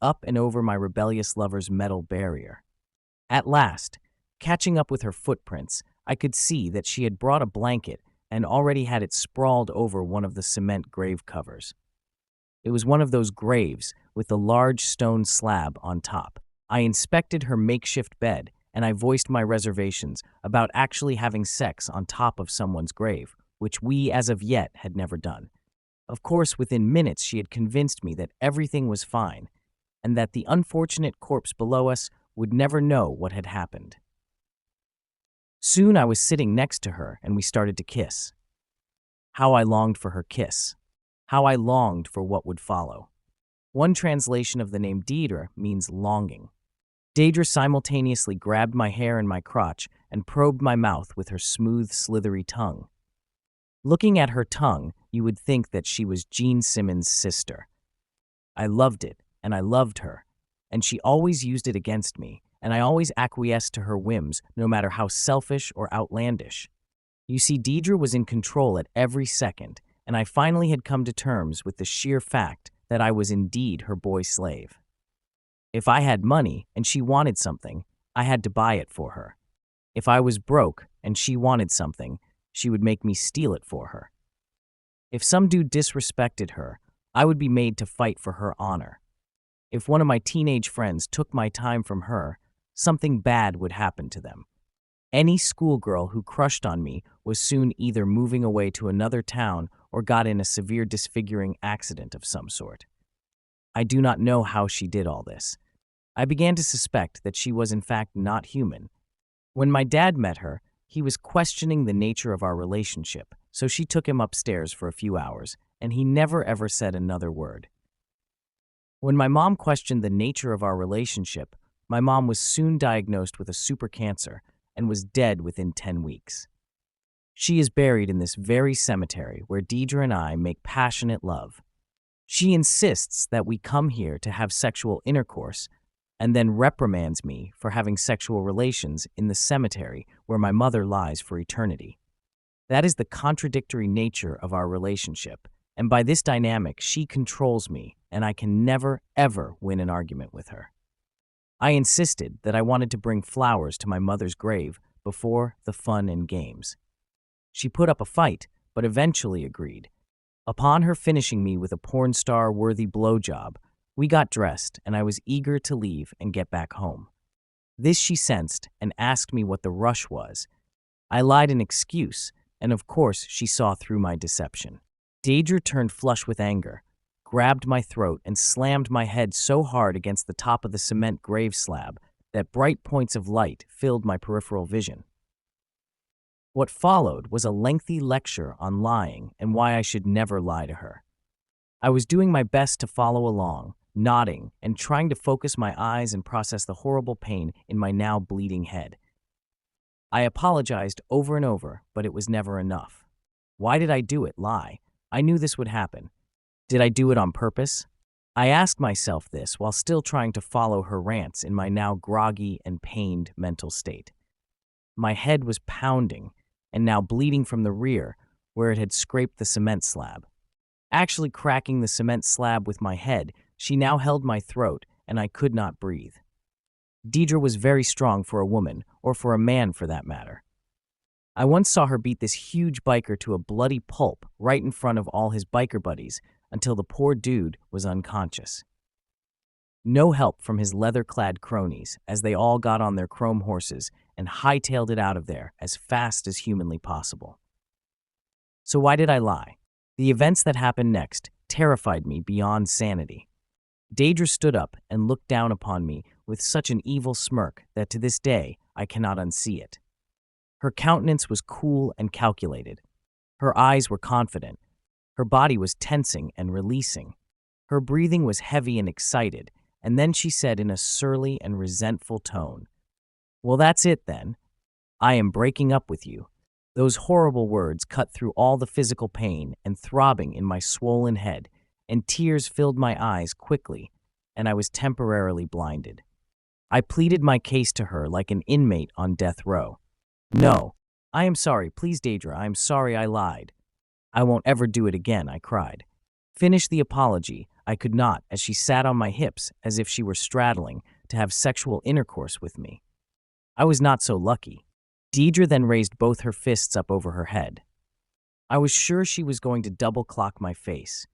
up and over my rebellious lover's metal barrier. At last, catching up with her footprints, I could see that she had brought a blanket and already had it sprawled over one of the cement grave covers. It was one of those graves with the large stone slab on top. I inspected her makeshift bed, and I voiced my reservations about actually having sex on top of someone's grave, which we, as of yet, had never done. Of course, within minutes, she had convinced me that everything was fine, and that the unfortunate corpse below us would never know what had happened. Soon I was sitting next to her, and we started to kiss. How I longed for her kiss. How I longed for what would follow. One translation of the name Deidre means longing. Deidre simultaneously grabbed my hair and my crotch and probed my mouth with her smooth, slithery tongue. Looking at her tongue, you would think that she was Gene Simmons' sister. I loved it, and I loved her, and she always used it against me, and I always acquiesced to her whims, no matter how selfish or outlandish. You see, Deidre was in control at every second, and I finally had come to terms with the sheer fact that I was indeed her boy slave. If I had money and she wanted something, I had to buy it for her. If I was broke and she wanted something, she would make me steal it for her. If some dude disrespected her, I would be made to fight for her honor. If one of my teenage friends took my time from her, something bad would happen to them. Any schoolgirl who crushed on me was soon either moving away to another town or got in a severe disfiguring accident of some sort. I do not know how she did all this. I began to suspect that she was in fact not human. When my dad met her, he was questioning the nature of our relationship, so she took him upstairs for a few hours, and he never ever said another word. When my mom questioned the nature of our relationship, my mom was soon diagnosed with a super cancer and was dead within 10 weeks. She is buried in this very cemetery where Deidre and I make passionate love. She insists that we come here to have sexual intercourse and then reprimands me for having sexual relations in the cemetery where my mother lies for eternity. That is the contradictory nature of our relationship, and by this dynamic, she controls me, and I can never, ever win an argument with her. I insisted that I wanted to bring flowers to my mother's grave before the fun and games. She put up a fight, but eventually agreed. Upon her finishing me with a porn star-worthy blowjob, we got dressed, and I was eager to leave and get back home. This she sensed and asked me what the rush was. I lied an excuse, and of course she saw through my deception. Deidre turned flush with anger, grabbed my throat, and slammed my head so hard against the top of the cement grave slab that bright points of light filled my peripheral vision. What followed was a lengthy lecture on lying and why I should never lie to her. I was doing my best to follow along, nodding and trying to focus my eyes and process the horrible pain in my now bleeding head. I apologized over and over, but it was never enough. Why did I do it? Lie. I knew this would happen. Did I do it on purpose? I asked myself this while still trying to follow her rants in my now groggy and pained mental state. My head was pounding and now bleeding from the rear where it had scraped the cement slab. Actually cracking the cement slab with my head, she now held my throat and I could not breathe. Deidre was very strong for a woman, or for a man for that matter. I once saw her beat this huge biker to a bloody pulp right in front of all his biker buddies until the poor dude was unconscious. No help from his leather-clad cronies as they all got on their chrome horses and hightailed it out of there as fast as humanly possible. So why did I lie? The events that happened next terrified me beyond sanity. Deidre stood up and looked down upon me with such an evil smirk that to this day I cannot unsee it. Her countenance was cool and calculated. Her eyes were confident. Her body was tensing and releasing. Her breathing was heavy and excited, and then she said in a surly and resentful tone, "Well, that's it then. I am breaking up with you." Those horrible words cut through all the physical pain and throbbing in my swollen head, and tears filled my eyes quickly, and I was temporarily blinded. I pleaded my case to her like an inmate on death row. "No, I am sorry. Please, Deidre, I am sorry I lied. I won't ever do it again," I cried. "Finish the apology. I could not, as she sat on my hips as if she were straddling to have sexual intercourse with me. I was not so lucky. Deidre then raised both her fists up over her head. I was sure she was going to double-clock my face.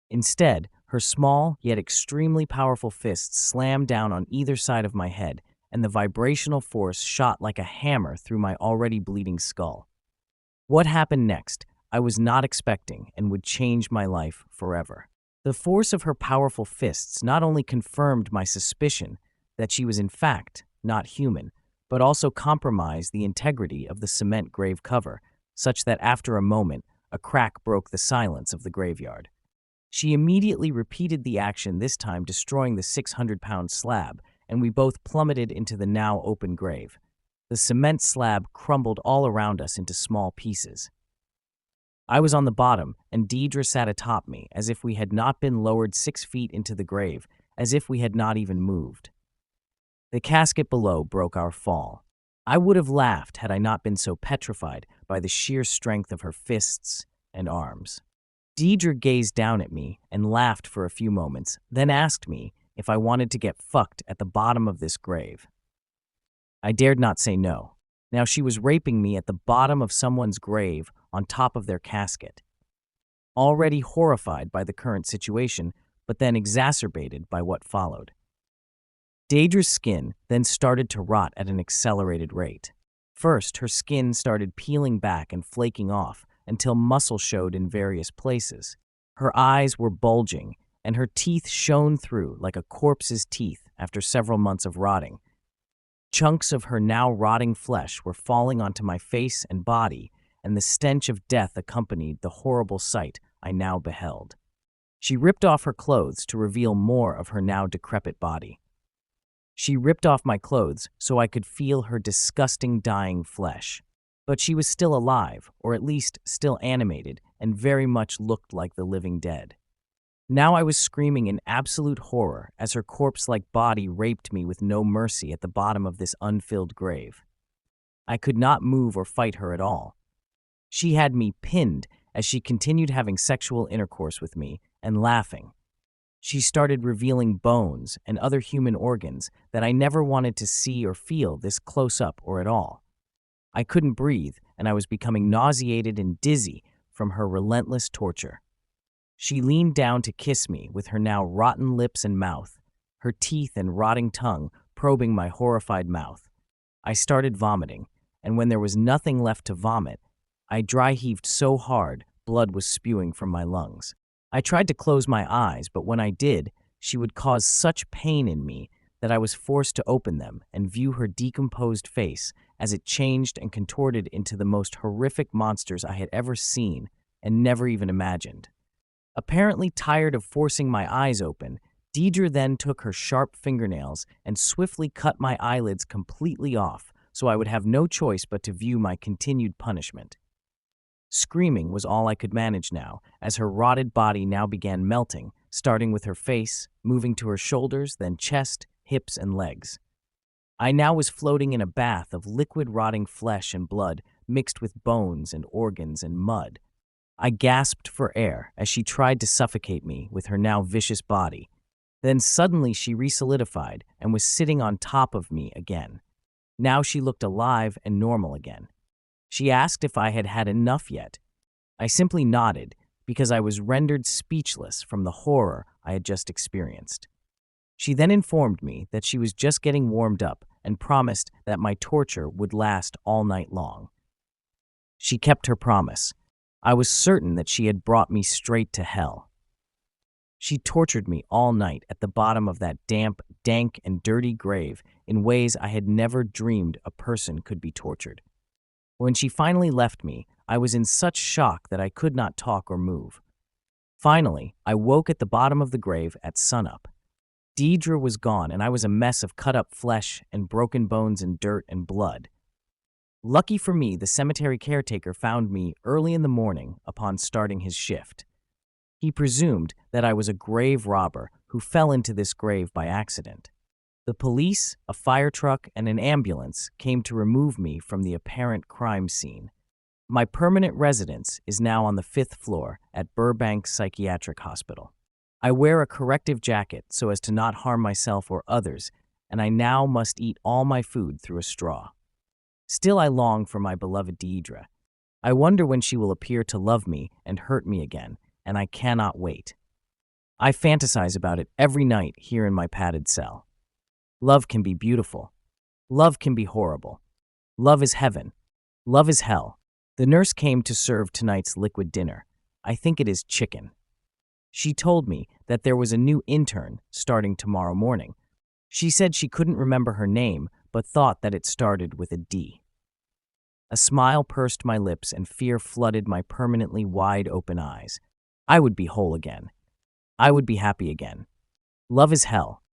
Instead, her small yet extremely powerful fists slammed down on either side of my head, and the vibrational force shot like a hammer through my already bleeding skull. What happened next, I was not expecting and would change my life forever. The force of her powerful fists not only confirmed my suspicion that she was in fact not human, but also compromised the integrity of the cement grave cover, such that after a moment, a crack broke the silence of the graveyard. She immediately repeated the action, this time destroying the 600-pound slab, and we both plummeted into the now open grave. The cement slab crumbled all around us into small pieces. I was on the bottom, and Deidre sat atop me, as if we had not been lowered 6 feet into the grave, as if we had not even moved. The casket below broke our fall. I would have laughed had I not been so petrified by the sheer strength of her fists and arms. Deidre gazed down at me and laughed for a few moments, then asked me if I wanted to get fucked at the bottom of this grave. I dared not say no. Now she was raping me at the bottom of someone's grave on top of their casket. Already horrified by the current situation, but then exacerbated by what followed. Deidre's skin then started to rot at an accelerated rate. First, her skin started peeling back and flaking off until muscle showed in various places. Her eyes were bulging, and her teeth shone through like a corpse's teeth after several months of rotting. Chunks of her now rotting flesh were falling onto my face and body, and the stench of death accompanied the horrible sight I now beheld. She ripped off her clothes to reveal more of her now decrepit body. She ripped off my clothes so I could feel her disgusting dying flesh. But she was still alive, or at least still animated, and very much looked like the living dead. Now I was screaming in absolute horror as her corpse-like body raped me with no mercy at the bottom of this unfilled grave. I could not move or fight her at all. She had me pinned as she continued having sexual intercourse with me and laughing. She started revealing bones and other human organs that I never wanted to see or feel this close up or at all. I couldn't breathe, and I was becoming nauseated and dizzy from her relentless torture. She leaned down to kiss me with her now rotten lips and mouth, her teeth and rotting tongue probing my horrified mouth. I started vomiting, and when there was nothing left to vomit, I dry-heaved so hard blood was spewing from my lungs. I tried to close my eyes, but when I did, she would cause such pain in me that I was forced to open them and view her decomposed face as it changed and contorted into the most horrific monsters I had ever seen and never even imagined. Apparently tired of forcing my eyes open, Deidre then took her sharp fingernails and swiftly cut my eyelids completely off so I would have no choice but to view my continued punishment. Screaming was all I could manage now, as her rotted body now began melting, starting with her face, moving to her shoulders, then chest, hips, and legs. I now was floating in a bath of liquid rotting flesh and blood mixed with bones and organs and mud. I gasped for air as she tried to suffocate me with her now vicious body. Then suddenly she resolidified and was sitting on top of me again. Now she looked alive and normal again. She asked if I had had enough yet. I simply nodded because I was rendered speechless from the horror I had just experienced. She then informed me that she was just getting warmed up and promised that my torture would last all night long. She kept her promise. I was certain that she had brought me straight to hell. She tortured me all night at the bottom of that damp, dank, and dirty grave in ways I had never dreamed a person could be tortured. When she finally left me, I was in such shock that I could not talk or move. Finally, I woke at the bottom of the grave at sunup. Deidre was gone, and I was a mess of cut-up flesh and broken bones and dirt and blood. Lucky for me, the cemetery caretaker found me early in the morning upon starting his shift. He presumed that I was a grave robber who fell into this grave by accident. The police, a fire truck, and an ambulance came to remove me from the apparent crime scene. My permanent residence is now on the 5th floor at Burbank Psychiatric Hospital. I wear a corrective jacket so as to not harm myself or others, and I now must eat all my food through a straw. Still, I long for my beloved Deidre. I wonder when she will appear to love me and hurt me again, and I cannot wait. I fantasize about it every night here in my padded cell. Love can be beautiful. Love can be horrible. Love is heaven. Love is hell. The nurse came to serve tonight's liquid dinner. I think it is chicken. She told me that there was a new intern starting tomorrow morning. She said she couldn't remember her name, but thought that it started with a D. A smile pursed my lips and fear flooded my permanently wide-open eyes. I would be whole again. I would be happy again. Love is hell.